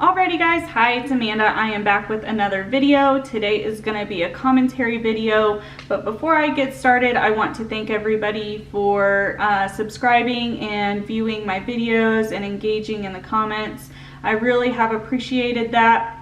Alrighty guys, hi, it's Amanda. I am back with another video. Today is going to be a commentary video, but before I get started, I want to thank everybody for subscribing and viewing my videos and engaging in the comments. I really have appreciated that.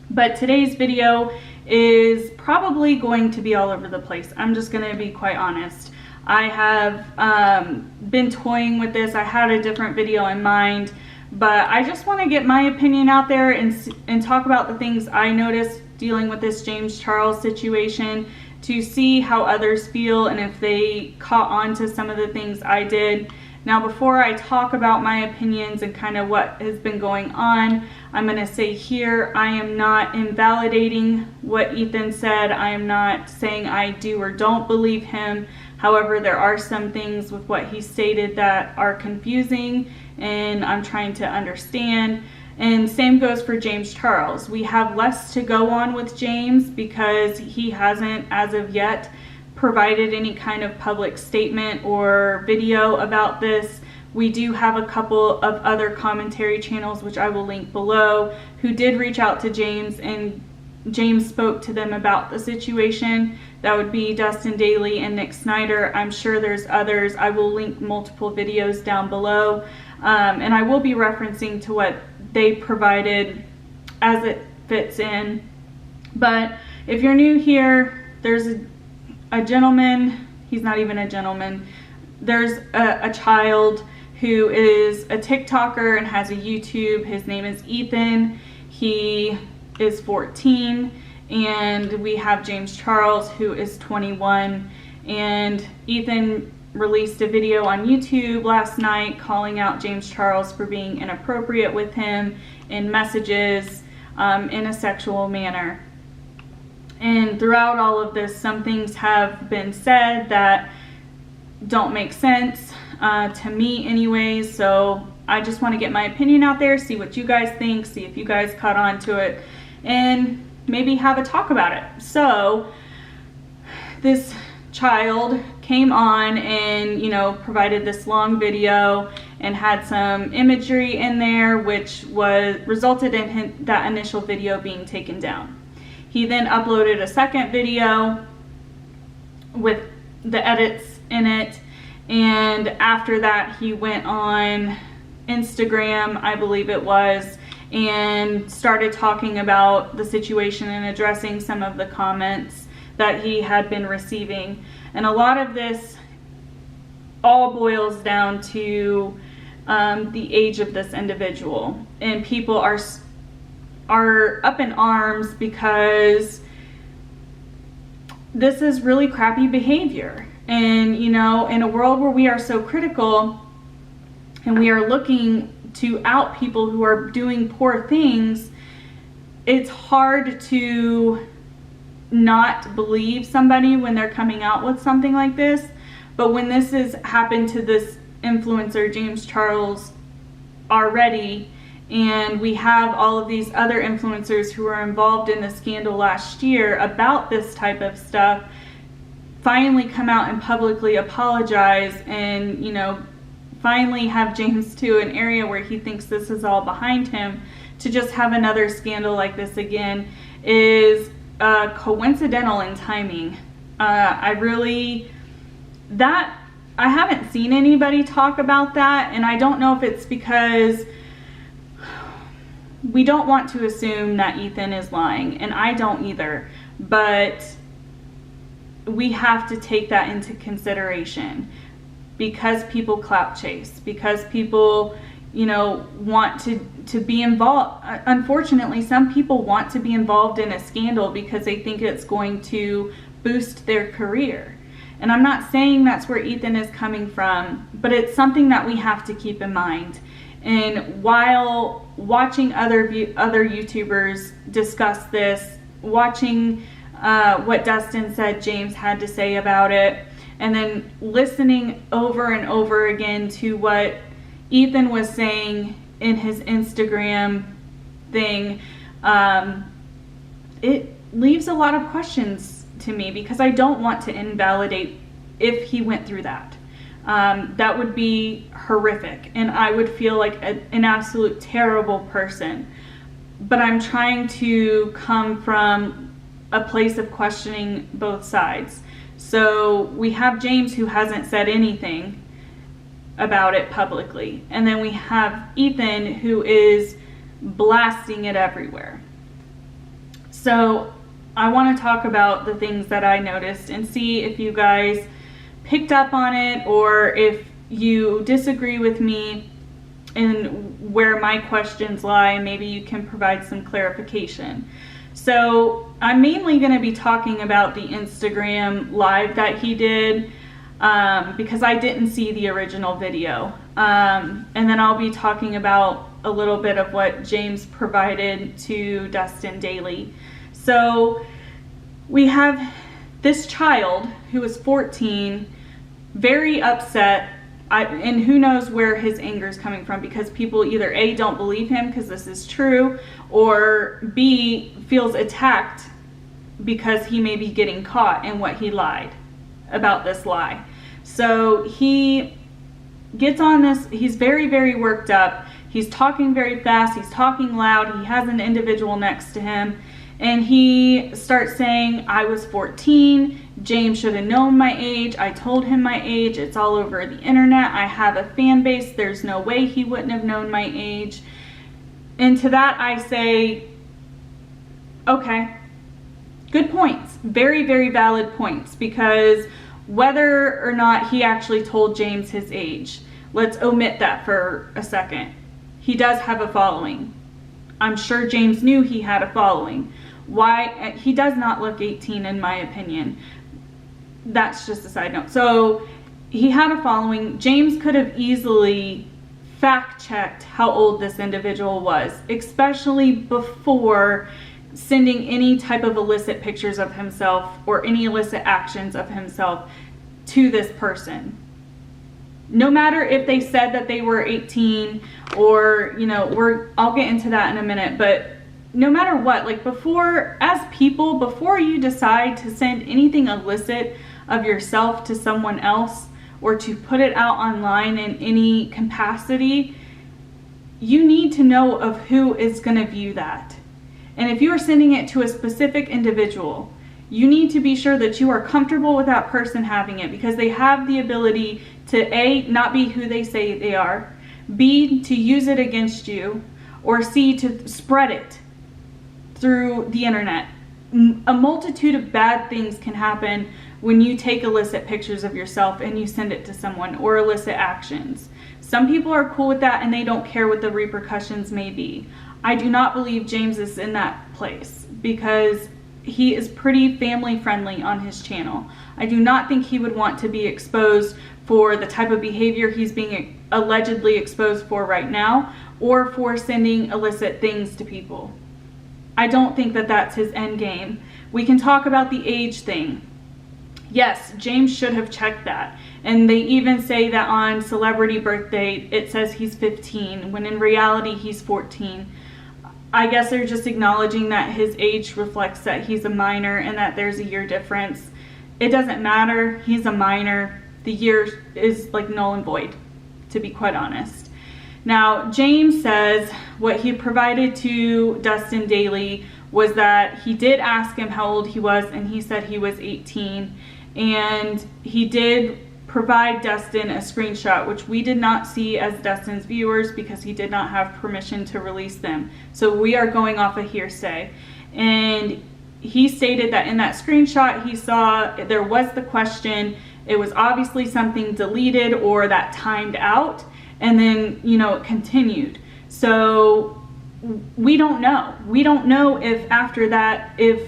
But today's video is probably going to be all over the place. I'm just going to be quite honest. I have been toying with this. I had a different video in mind, but I just want to get my opinion out there and talk about the things I noticed dealing with this James Charles situation, to see how others feel and if they caught on to some of the things I did. Now, before I talk about my opinions and kind of what has been going on, I'm going to say here, I am not invalidating what Ethan said. I am not saying I do or don't believe him. However, there are some things with what he stated that are confusing, and I'm trying to understand. And same goes for James Charles. We have less to go on with James because he hasn't, as of yet, provided any kind of public statement or video about this. We do have a couple of other commentary channels, which I will link below, who did reach out to James, and James spoke to them about the situation. That would be Dustin Daly and Nick Snyder. I'm sure there's others. I will link multiple videos down below, and I will be referencing to what they provided as it fits in. But if you're new here, there's a gentleman, he's not even a gentleman, there's a child who is a TikToker and has a YouTube. His name is Ethan. He is 14, and we have James Charles, who is 21, and Ethan released a video on YouTube last night calling out James Charles for being inappropriate with him in messages in a sexual manner. And throughout all of this, some things have been said that don't make sense to me anyways. So I just want to get my opinion out there, see what you guys think, see if you guys caught on to it, and maybe have a talk about it. So this child came on and, you know, provided this long video and had some imagery in there, which resulted in that initial video being taken down. He then uploaded a second video with the edits in it, and after that he went on Instagram, I believe it was, and started talking about the situation and addressing some of the comments that he had been receiving. And a lot of this all boils down to the age of this individual, and people are up in arms because this is really crappy behavior. And, you know, in a world where we are so critical and we are looking to out people who are doing poor things, it's hard to not believe somebody when they're coming out with something like this. But when this has happened to this influencer, James Charles, already, and we have all of these other influencers who were involved in the scandal last year about this type of stuff finally come out and publicly apologize, and, you know, finally have James to an area where he thinks this is all behind him, to just have another scandal like this again is coincidental in timing. I haven't seen anybody talk about that, and I don't know if it's because we don't want to assume that Ethan is lying, and I don't either, but we have to take that into consideration because people clout chase, because people, you know, want to be involved. Unfortunately, some people want to be involved in a scandal because they think it's going to boost their career. And I'm not saying that's where Ethan is coming from, but it's something that we have to keep in mind. And while watching other YouTubers discuss this, watching what Dustin said James had to say about it, and then listening over and over again to what Ethan was saying in his Instagram thing, it leaves a lot of questions to me, because I don't want to invalidate if he went through that. That would be horrific, and I would feel like an absolute terrible person. but I'm trying to come from a place of questioning both sides. So we have James, who hasn't said anything about it publicly, and then we have Ethan, who is blasting it everywhere. So I want to talk about the things that I noticed and see if you guys picked up on it, or if you disagree with me and where my questions lie. Maybe you can provide some clarification. So I'm mainly going to be talking about the Instagram live that he did, because I didn't see the original video. And then I'll be talking about a little bit of what James provided to Dustin Daly. So we have this child who is 14, very upset, and who knows where his anger is coming from, because people either A, don't believe him because this is true, or B, feels attacked because he may be getting caught in what he lied about, this lie. So he gets on this, he's very, very worked up. He's talking very fast, he's talking loud, he has an individual next to him, and he starts saying, I was 14, James should have known my age, I told him my age, it's all over the internet, I have a fan base, there's no way he wouldn't have known my age. And to that I say, okay, good points, very, very valid points, because whether or not he actually told James his age, let's omit that for a second. He does have a following. I'm sure James knew he had a following. Why? He does not look 18 in my opinion. That's just a side note. So he had a following. James could have easily fact-checked how old this individual was, especially before sending any type of illicit pictures of himself or any illicit actions of himself to this person. No matter if they said that they were 18 or, you know, I'll get into that in a minute, but no matter what, like before, as people, before you decide to send anything illicit of yourself to someone else or to put it out online in any capacity, you need to know of who is going to view that. And if you are sending it to a specific individual, you need to be sure that you are comfortable with that person having it, because they have the ability to A, not be who they say they are, B, to use it against you, or C, to spread it through the internet. A multitude of bad things can happen when you take illicit pictures of yourself and you send it to someone, or illicit actions. Some people are cool with that and they don't care what the repercussions may be. I do not believe James is in that place, because he is pretty family friendly on his channel. I do not think he would want to be exposed for the type of behavior he's being allegedly exposed for right now, or for sending illicit things to people. I don't think that that's his end game. We can talk about the age thing. Yes, James should have checked that. And they even say that on celebrity birthday, it says he's 15, when in reality he's 14. I guess they're just acknowledging that his age reflects that he's a minor and that there's a year difference. It doesn't matter, he's a minor. The year is like null and void, to be quite honest. Now, James says what he provided to Dustin Daly was that he did ask him how old he was, and he said he was 18. And he did provide Dustin a screenshot, which we did not see as Dustin's viewers because he did not have permission to release them. So we are going off of hearsay. And he stated that in that screenshot he saw there was the question. It was obviously something deleted or that timed out, and then, you know, it continued. So we don't know. We don't know if after that, if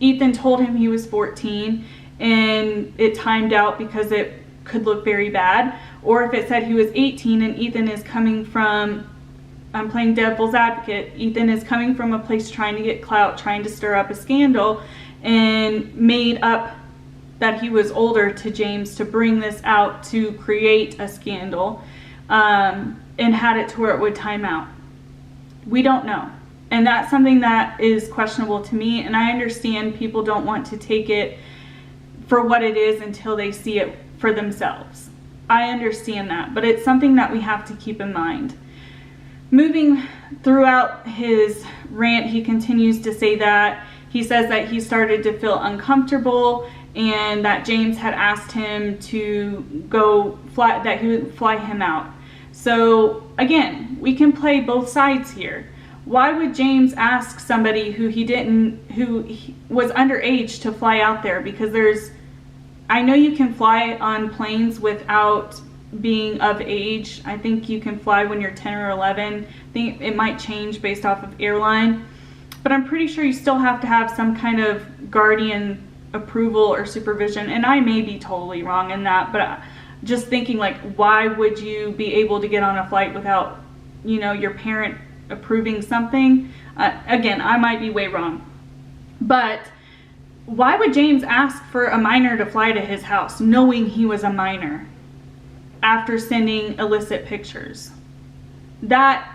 Ethan told him he was 14 and it timed out because it could look very bad, or if it said he was 18 and Ethan is coming from, I'm playing devil's advocate, Ethan is coming from a place trying to get clout, trying to stir up a scandal, and made up that he was older to James to bring this out to create a scandal, and had it to where it would time out. We don't know. And that's something that is questionable to me, and I understand people don't want to take it for what it is until they see it for themselves. I understand that, but it's something that we have to keep in mind. moving throughout his rant, he continues to say that he says that he started to feel uncomfortable and that James had asked him to go fly, that he would fly him out. So again, we can play both sides here. Why would James ask somebody who was underage to fly out there? Because I know you can fly on planes without being of age. I think you can fly when you're 10 or 11. I think it might change based off of airline, but I'm pretty sure you still have to have some kind of guardian approval or supervision, and I may be totally wrong in that, but just thinking, like, why would you be able to get on a flight without, your parent approving something? Again, I might be way wrong, but why would James ask for a minor to fly to his house knowing he was a minor after sending illicit pictures? That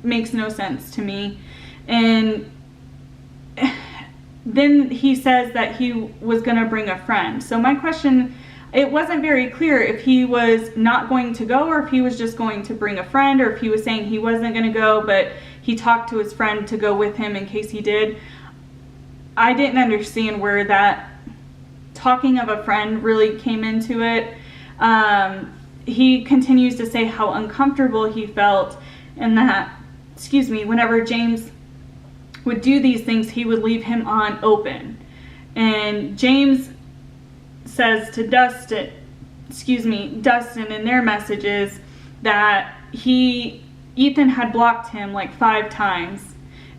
makes no sense to me. And then he says that he was going to bring a friend. So my question, it wasn't very clear if he was not going to go or if he was just going to bring a friend, or if he was saying he wasn't going to go, but he talked to his friend to go with him in case he did. I didn't understand where that talking of a friend really came into it. He continues to say how uncomfortable he felt, and that, whenever James would do these things, he would leave him on open. And James says to Dustin in their messages that Ethan had blocked him like 5 times.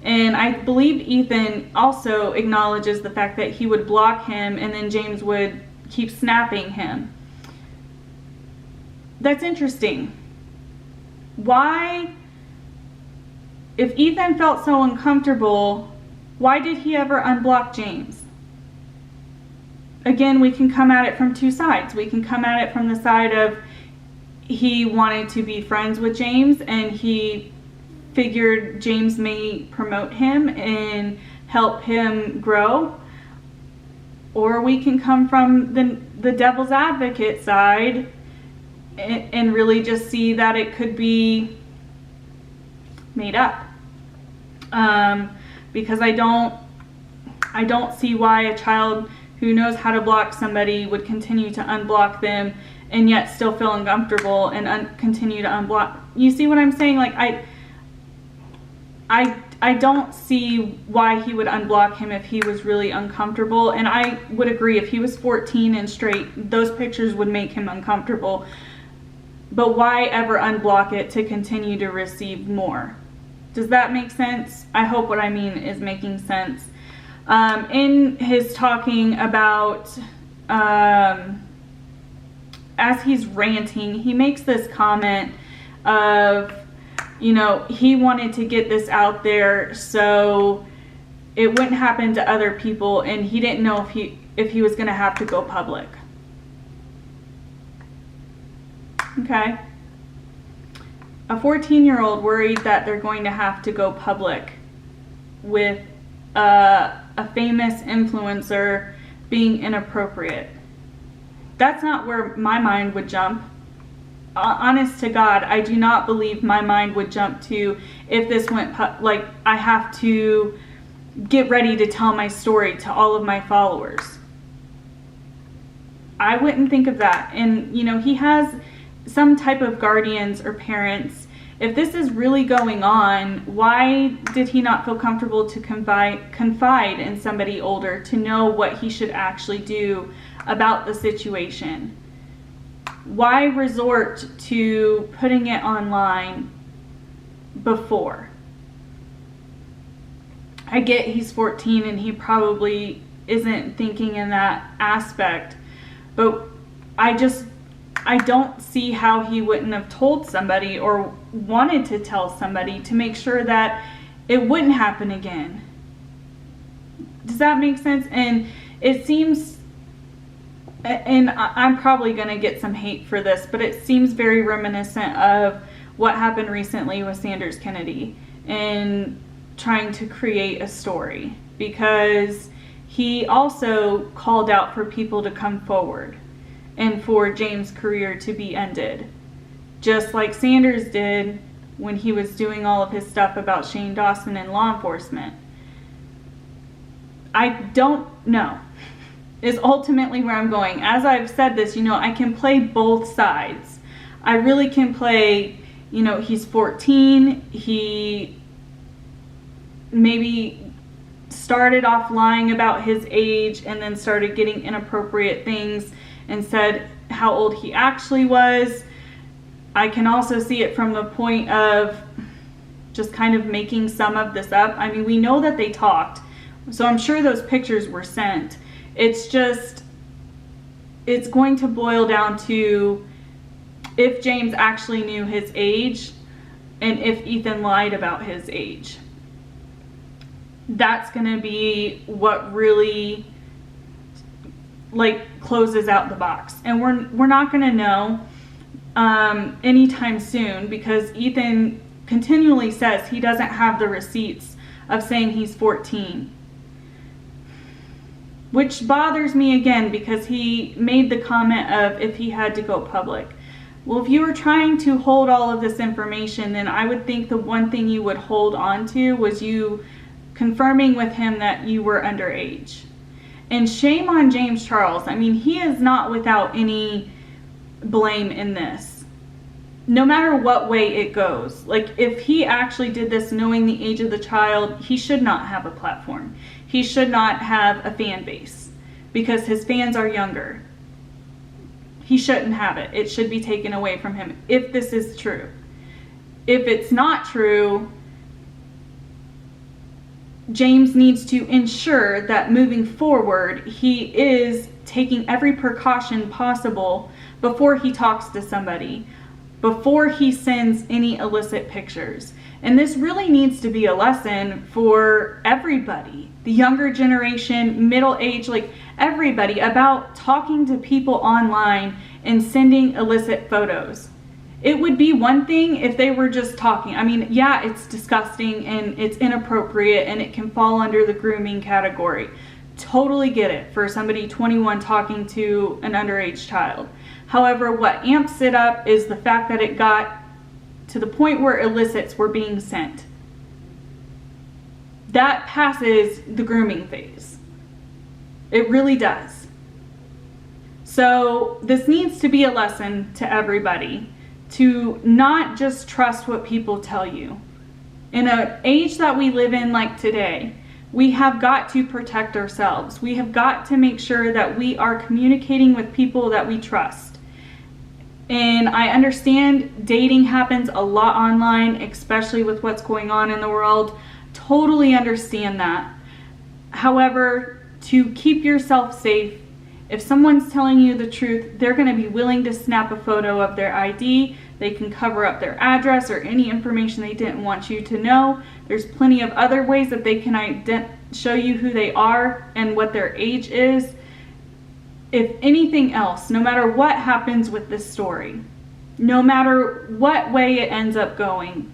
And I believe Ethan also acknowledges the fact that he would block him and then James would keep snapping him. That's interesting. Why, if Ethan felt so uncomfortable, why did he ever unblock James? Again, we can come at it from 2 sides. We can come at it from the side of he wanted to be friends with James and he figured James may promote him and help him grow. Or we can come from the devil's advocate side and really just see that it could be made up. Because I don't see why a child who knows how to block somebody would continue to unblock them and yet still feel uncomfortable and continue to unblock. You see what I'm saying? Like, I don't see why he would unblock him if he was really uncomfortable. And I would agree, if he was 14 and straight, those pictures would make him uncomfortable. But why ever unblock it to continue to receive more? Does that make sense? I hope what I mean is making sense. In his talking about, as he's ranting, he makes this comment of, he wanted to get this out there so it wouldn't happen to other people, and he didn't know if he was going to have to go public. Okay. A 14-year-old worried that they're going to have to go public with a famous influencer being inappropriate. That's not where my mind would jump. Honest to God, I do not believe my mind would jump to, if this went, like, I have to get ready to tell my story to all of my followers. I wouldn't think of that. And, he has some type of guardians or parents. If this is really going on, why did he not feel comfortable to confide in somebody older to know what he should actually do about the situation? Why resort to putting it online before? I get he's 14 and he probably isn't thinking in that aspect, but I don't see how he wouldn't have told somebody or wanted to tell somebody to make sure that it wouldn't happen again. Does that make sense? And it seems, and I'm probably going to get some hate for this, but it seems very reminiscent of what happened recently with Sanders Kennedy and trying to create a story, because he also called out for people to come forward and for James' career to be ended. Just like Sanders did, when he was doing all of his stuff about Shane Dawson and law enforcement. I don't know, is ultimately where I'm going. As I've said this, you know, I can play both sides. I really can play, you know, he's 14, he maybe started off lying about his age and then started getting inappropriate things and said how old he actually was. I can also see it from the point of just kind of making some of this up. I mean, we know that they talked, so I'm sure those pictures were sent. It's just, it's going to boil down to if James actually knew his age and if Ethan lied about his age. That's going to be what really like closes out the box, and we're not going to know anytime soon, because Ethan continually says he doesn't have the receipts of saying he's 14, which bothers me again, because he made the comment of if he had to go public. Well, if you were trying to hold all of this information, then I would think the one thing you would hold on to was you confirming with him that you were underage. And shame on James Charles. I mean, he is not without any blame in this, no matter what way it goes. Like, if he actually did this knowing the age of the child, he should not have a platform. He should not have a fan base, because his fans are younger. He shouldn't have it. It should be taken away from him if this is true. If it's not true, James needs to ensure that moving forward, he is taking every precaution possible before he talks to somebody, before he sends any illicit pictures. And this really needs to be a lesson for everybody, the younger generation, middle age, like everybody, about talking to people online and sending illicit photos. It would be one thing if they were just talking. I mean, yeah, it's disgusting and it's inappropriate and it can fall under the grooming category. Totally get it for somebody 21 talking to an underage child. However, what amps it up is the fact that it got to the point where illicits were being sent. That passes the grooming phase. It really does. So this needs to be a lesson to everybody, to not just trust what people tell you. In an age that we live in like today, we have got to protect ourselves. We have got to make sure that we are communicating with people that we trust. And I understand dating happens a lot online, especially with what's going on in the world. Totally understand that. However, to keep yourself safe, if someone's telling you the truth, they're going to be willing to snap a photo of their ID. They can cover up their address or any information they didn't want you to know. There's plenty of other ways that they can show you who they are and what their age is. If anything else, no matter what happens with this story, no matter what way it ends up going,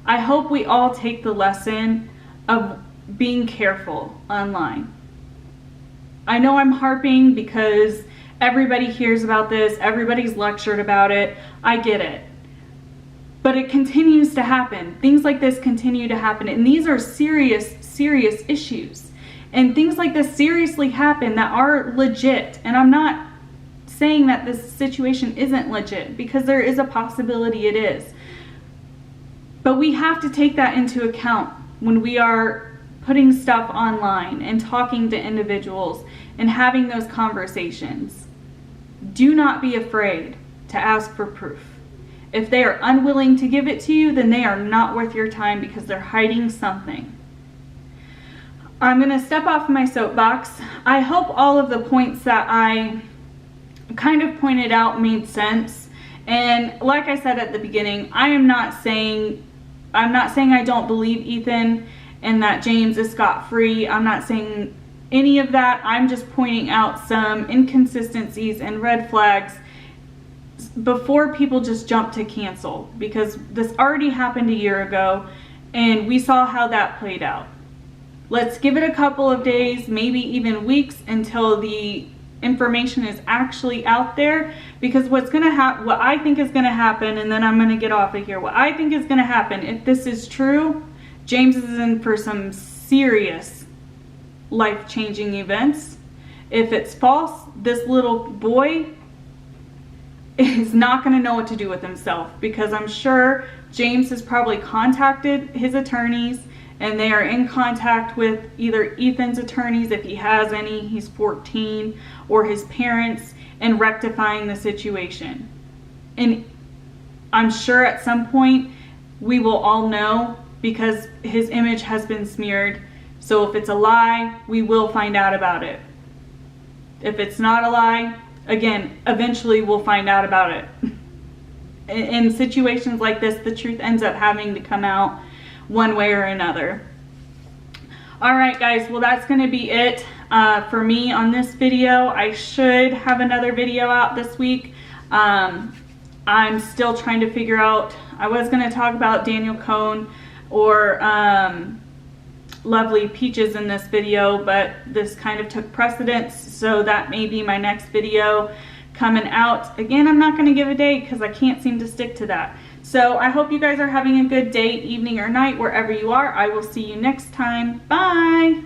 I hope we all take the lesson of being careful online. I know I'm harping because everybody hears about this, everybody's lectured about it, I get it. But it continues to happen. Things like this continue to happen, and these are serious, serious issues. And things like this seriously happen that are legit. And I'm not saying that this situation isn't legit, because there is a possibility it is. But we have to take that into account when we are putting stuff online and talking to individuals and having those conversations. Do not be afraid to ask for proof. If they are unwilling to give it to you, then they are not worth your time, because they're hiding something. I'm going to step off my soapbox. I hope all of the points that I kind of pointed out made sense. And like I said at the beginning, I'm not saying I don't believe Ethan and that James is scot-free. I'm not saying any of that. I'm just pointing out some inconsistencies and red flags before people just jump to cancel, because this already happened a year ago and we saw how that played out. Let's give it a couple of days, maybe even weeks, until the information is actually out there, because what I think is going to happen, and then I'm going to get off of here, what I think is going to happen if this is true, James is in for some serious life-changing events. If it's false, this little boy is not going to know what to do with himself, because I'm sure James has probably contacted his attorneys, and they are in contact with either Ethan's attorneys, if he has any, he's 14, or his parents, and rectifying the situation. And I'm sure at some point we will all know, because his image has been smeared. So if it's a lie, we will find out about it. If it's not a lie, again, eventually we'll find out about it. In situations like this, the truth ends up having to come out one way or another. All right, guys, well, that's going to be it for me on this video. I should have another video out this week. I'm still trying to figure out, I was going to talk about Daniel Cohn or Lovely Peaches in this video, but this kind of took precedence, so that may be my next video coming out. Again, I'm not going to give a date because I can't seem to stick to that. So I hope you guys are having a good day, evening, or night, wherever you are. I will see you next time. Bye!